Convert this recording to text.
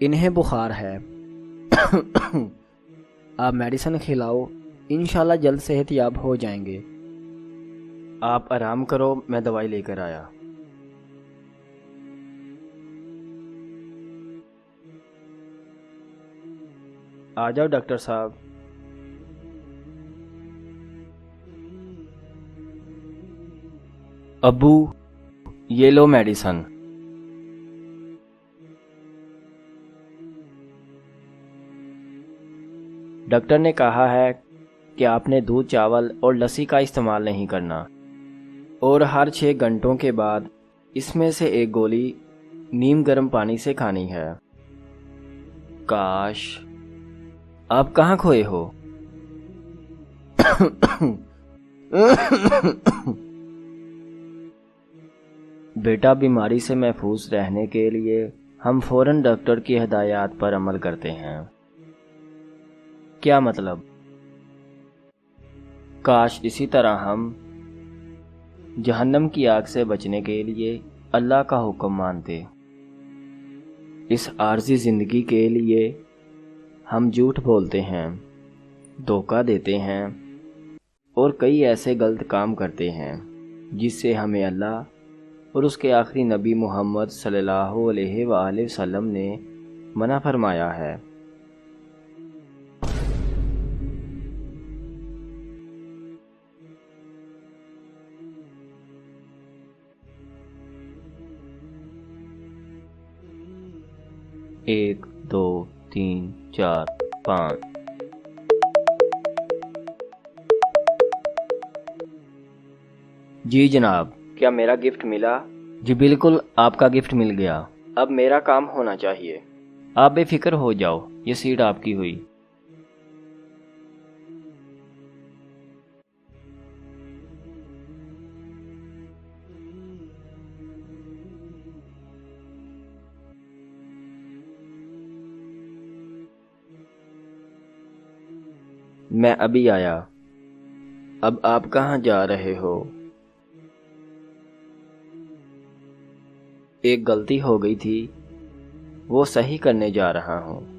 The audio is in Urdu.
انہیں بخار ہے۔ آپ میڈیسن کھلاؤ، انشاءاللہ جلد صحت یاب ہو جائیں گے۔ آپ آرام کرو، میں دوائی لے کر آیا۔ آ جاؤ ڈاکٹر صاحب۔ ابو یہ لو میڈیسن۔ ڈاکٹر نے کہا ہے کہ آپ نے دودھ، چاول اور لسی کا استعمال نہیں کرنا، اور ہر 6 گھنٹوں کے بعد اس میں سے ایک گولی نیم گرم پانی سے کھانی ہے۔ کاش، آپ کہاں کھوئے ہو؟ بیٹا، بیماری سے محفوظ رہنے کے لیے ہم فوراً ڈاکٹر کی ہدایات پر عمل کرتے ہیں۔ کیا مطلب؟ کاش اسی طرح ہم جہنم کی آگ سے بچنے کے لیے اللہ کا حکم مانتے۔ اس عارضی زندگی کے لیے ہم جھوٹ بولتے ہیں، دھوکہ دیتے ہیں اور کئی ایسے غلط کام کرتے ہیں جس سے ہمیں اللہ اور اس کے آخری نبی محمد صلی اللہ علیہ وآلہ وسلم نے منع فرمایا ہے۔ ایک، 2، 3، 4، 5۔ جی جناب، کیا میرا گفٹ ملا؟ جی بالکل، آپ کا گفٹ مل گیا۔ اب میرا کام ہونا چاہیے۔ آپ بے فکر ہو جاؤ، یہ سیٹ آپ کی ہوئی۔ میں ابھی آیا۔ اب آپ کہاں جا رہے ہو؟ ایک غلطی ہو گئی تھی، وہ صحیح کرنے جا رہا ہوں۔